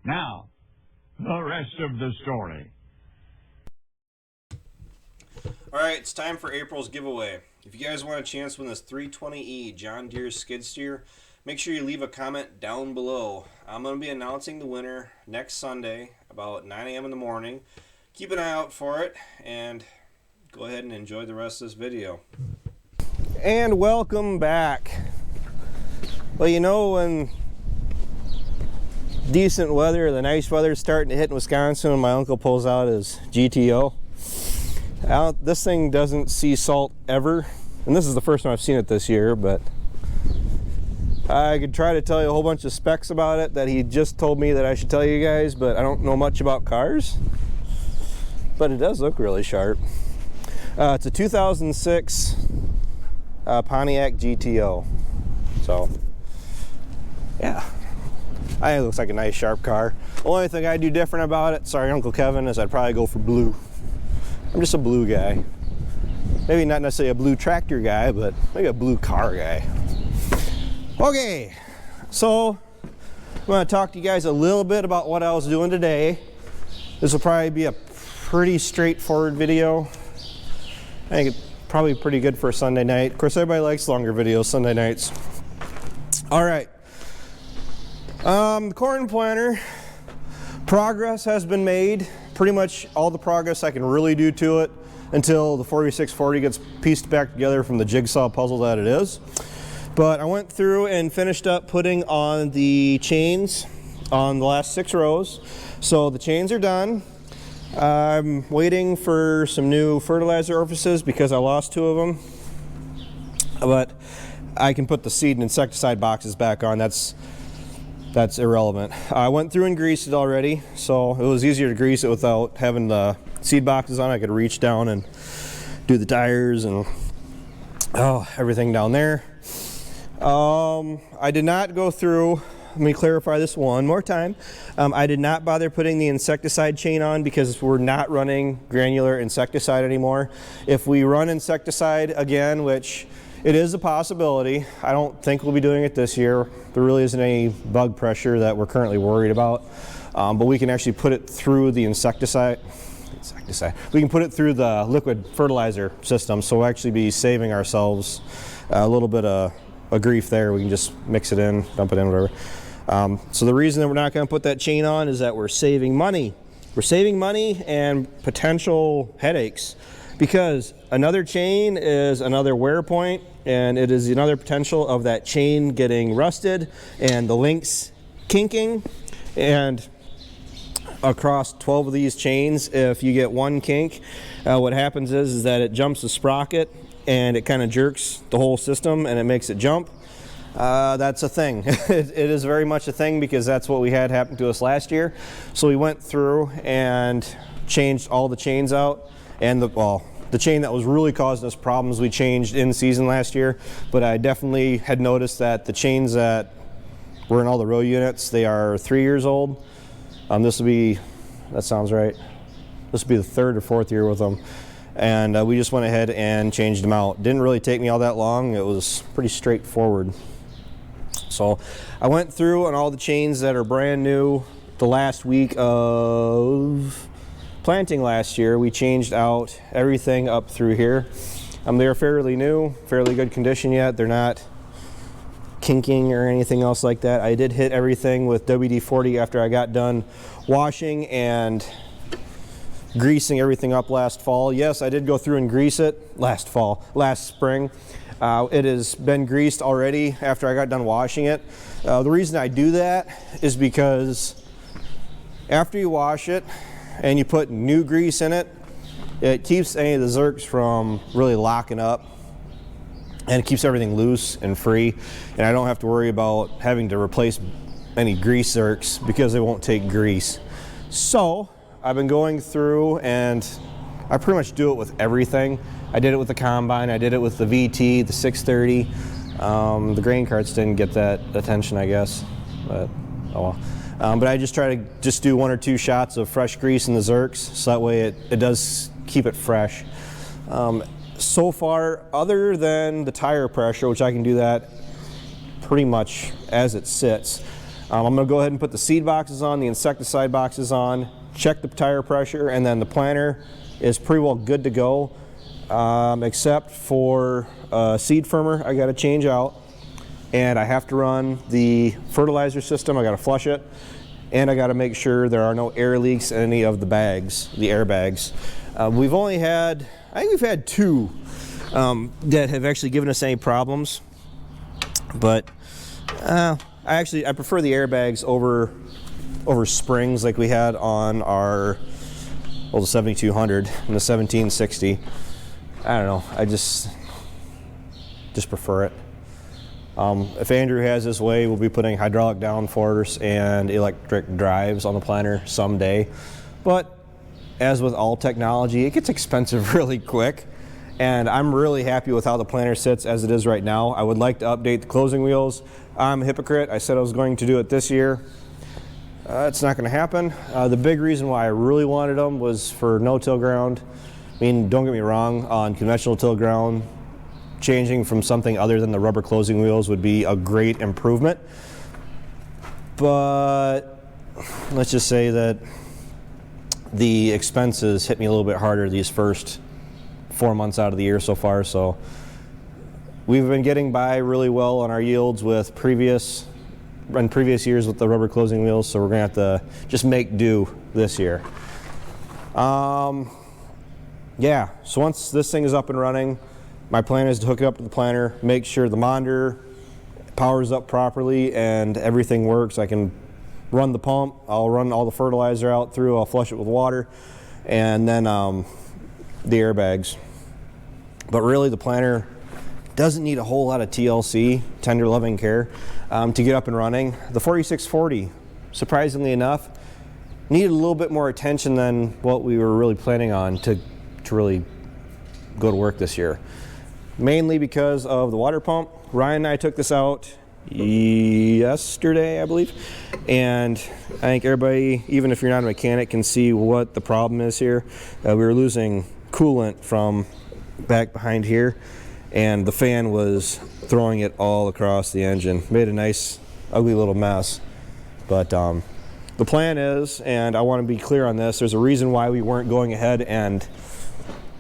Now, the rest of the story. Alright, it's time for April's giveaway. If you guys want a chance to win this 320E John Deere skid steer, make sure you leave a comment down below. I'm going to be announcing the winner next Sunday about 9 a.m. in the morning. Keep an eye out for it and go ahead and enjoy the rest of this video. And welcome back. Well, you know, when decent weather, the nice weather is starting to hit in Wisconsin, and my uncle pulls out his GTO. This thing doesn't see salt ever, and this is the first time I've seen it this year, but I could try to tell you a whole bunch of specs about it that he just told me that I should tell you guys, but I don't know much about cars. But it does look really sharp. It's a 2006 Pontiac GTO. So, yeah. I think it looks like a nice sharp car. The only thing I'd do different about it, sorry Uncle Kevin, is I'd probably go for blue. I'm just a blue guy. Maybe not necessarily a blue tractor guy, but maybe a blue car guy. Okay, so I'm going to talk to you guys a little bit about what I was doing today. This will probably be a pretty straightforward video. I think it's probably pretty good for a Sunday night. Of course, everybody likes longer videos Sunday nights. All right. The corn planter, progress has been made. Pretty much all the progress I can really do to it until the 4640 gets pieced back together from the jigsaw puzzle that it is. But I went through and finished up putting on the chains on the last 6 rows. So the chains are done. I'm waiting for some new fertilizer orifices because I lost 2 of them. But I can put the seed and insecticide boxes back on. That's irrelevant. I went through and greased it already, so it was easier to grease it without having the seed boxes on. I could reach down and do the tires and everything down there. I did not go through, let me clarify this one more time. I did not bother putting the insecticide chain on because we're not running granular insecticide anymore. If we run insecticide again, which it is a possibility, I don't think we'll be doing it this year. There really isn't any bug pressure that we're currently worried about. But we can actually put it through the insecticide. We can put it through the liquid fertilizer system, so we'll actually be saving ourselves a little bit of grief there. We can just mix it in, dump it in, whatever. So the reason that we're not going to put that chain on is that we're saving money. We're saving money and potential headaches, because another chain is another wear point, and it is another potential of that chain getting rusted and the links kinking. And across 12 of these chains, if you get one kink, what happens is that it jumps the sprocket and it kind of jerks the whole system and it makes it jump. That's a thing. It is very much a thing, because that's what we had happen to us last year. So we went through and changed all the chains out, and the chain that was really causing us problems we changed in season last year. But I definitely had noticed that the chains that were in all the row units, they are 3 years old. This will be, that sounds right, this will be the 3rd or 4th year with them. And we just went ahead and changed them out. Didn't really take me all that long. It was pretty straightforward. So I went through on all the chains that are brand new the last week of planting last year. We changed out everything up through here. They're fairly new, fairly good condition yet. They're not kinking or anything else like that. I did hit everything with WD-40 after I got done washing and greasing everything up last fall. Yes, I did go through and grease it last spring. It has been greased already after I got done washing it. The reason I do that is because after you wash it and you put new grease in it, it keeps any of the zerks from really locking up, and it keeps everything loose and free, and I don't have to worry about having to replace any grease zerks because they won't take grease. So I've been going through, and I pretty much do it with everything. I did it with the combine, I did it with the VT, the 630. The grain carts didn't get that attention, I guess, but oh well. But I just try to just do 1 or 2 shots of fresh grease in the zerks, so that way it does keep it fresh. So far, other than the tire pressure, which I can do that pretty much as it sits, I'm going to go ahead and put the seed boxes on, the insecticide boxes on, check the tire pressure, and then the planter is pretty well good to go, except for seed firmer I got to change out, and I have to run the fertilizer system. I got to flush it, and I got to make sure there are no air leaks in any of the bags, the air bags. We've only had, I think we've had 2 that have actually given us any problems, but I prefer the airbags over springs like we had on our the 7200 and the 1760. I don't know, I just prefer it. If Andrew has his way, we'll be putting hydraulic downforce and electric drives on the planter someday, but as with all technology, it gets expensive really quick. And I'm really happy with how the planter sits as it is right now. I would like to update the closing wheels. I'm a hypocrite. I said I was going to do it this year. It's not going to happen. The big reason why I really wanted them was for no-till ground. I mean, don't get me wrong, on conventional till ground, changing from something other than the rubber closing wheels would be a great improvement. But let's just say that the expenses hit me a little bit harder these first 4 months out of the year so far, so we've been getting by really well on our yields with previous years with the rubber closing wheels, so we're gonna have to just make do this year. Yeah, so once this thing is up and running, my plan is to hook it up to the planter, make sure the monitor powers up properly and everything works. I can run the pump, I'll run all the fertilizer out through, I'll flush it with water, and then the airbags. But really the planter doesn't need a whole lot of TLC, tender loving care, to get up and running. The 4640, surprisingly enough, needed a little bit more attention than what we were really planning on to really go to work this year. Mainly because of the water pump. Ryan and I took this out yesterday, I believe, and I think everybody, even if you're not a mechanic, can see what the problem is here. We were losing coolant from back behind here, and the fan was throwing it all across the engine. Made a nice ugly little mess. But the plan is, and I want to be clear on this, there's a reason why we weren't going ahead and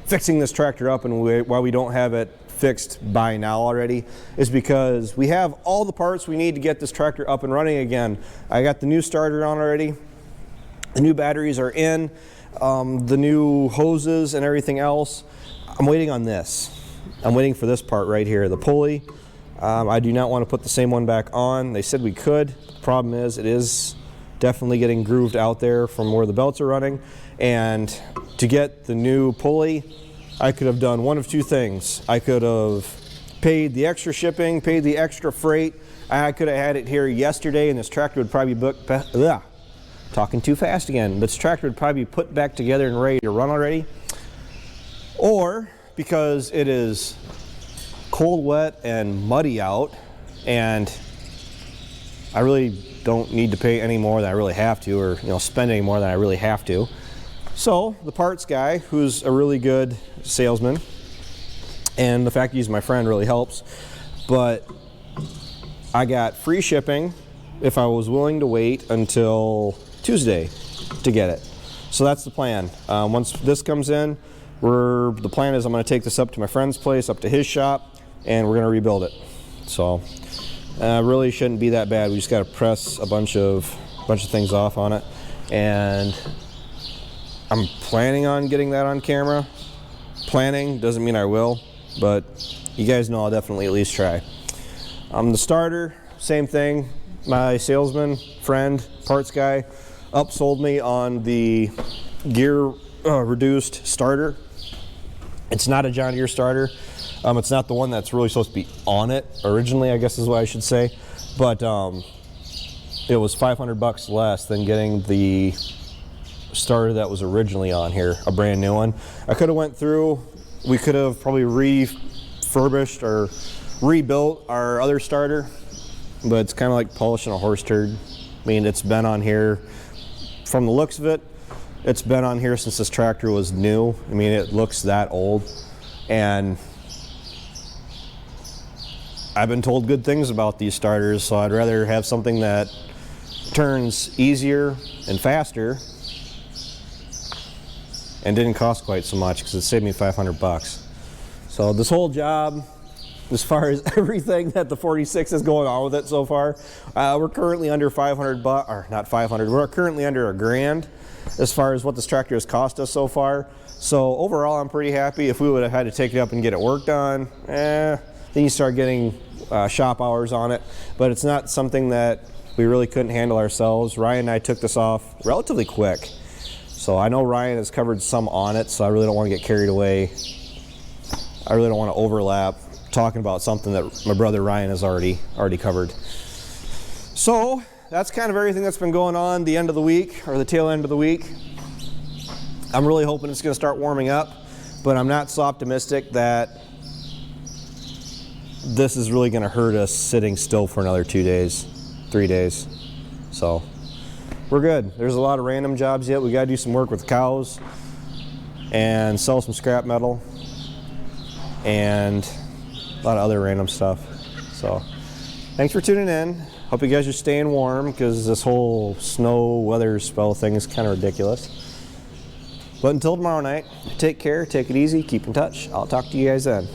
fixing this tractor up, and why we don't have it fixed by now already, is because we have all the parts we need to get this tractor up and running again. I got the new starter on already, the new batteries are in, the new hoses and everything else. I'm waiting on this. I'm waiting for this part right here, the pulley. I do not want to put the same one back on. They said we could. The problem is it is definitely getting grooved out there from where the belts are running, and to get the new pulley, I could have done one of 2 things. I could have paid the extra shipping, paid the extra freight. I could have had it here yesterday, and this tractor would probably be talking too fast again. This tractor would probably be put back together and ready to run already. Or because it is cold, wet, and muddy out, and I really don't need to pay any more than I really have to, or spend any more than I really have to. So the parts guy, who's a really good salesman, and the fact he's my friend really helps, but I got free shipping if I was willing to wait until Tuesday to get it. So that's the plan. Once this comes in, the plan is I'm going to take this up to my friend's place, up to his shop, and we're going to rebuild it. So really shouldn't be that bad. We just got to press a bunch of things off on it, and I'm planning on getting that on camera. Planning doesn't mean I will, but you guys know I'll definitely at least try. The starter, same thing. My salesman, friend, parts guy, upsold me on the gear reduced starter. It's not a John Deere starter. It's not the one that's really supposed to be on it originally, I guess is what I should say. But it was $500 less than getting the starter that was originally on here, a brand new one. I could have went through, we could have probably refurbished or rebuilt our other starter, but it's kind of like polishing a horse turd. I mean, it's been on here, from the looks of it, it's been on here since this tractor was new. I mean, it looks that old, and I've been told good things about these starters, so I'd rather have something that turns easier and faster and didn't cost quite so much because it saved me 500 bucks. So this whole job, as far as everything that the 46 is going on with it so far, we're currently under 500 bucks, or not 500, we're currently under $1,000 as far as what this tractor has cost us so far. So overall, I'm pretty happy. If we would have had to take it up and get it work done, then you start getting shop hours on it. But it's not something that we really couldn't handle ourselves. Ryan and I took this off relatively quick. So I know Ryan has covered some on it, so I really don't want to get carried away. I really don't want to overlap talking about something that my brother Ryan has already covered. So that's kind of everything that's been going on the end of the week, or the tail end of the week. I'm really hoping it's going to start warming up, but I'm not so optimistic that this is really going to hurt us sitting still for another 2 days, 3 days. So we're good. There's a lot of random jobs yet. We got to do some work with cows and sell some scrap metal and a lot of other random stuff. So thanks for tuning in. Hope you guys are staying warm, because this whole snow weather spell thing is kind of ridiculous. But until tomorrow night, take care, take it easy, keep in touch. I'll talk to you guys then.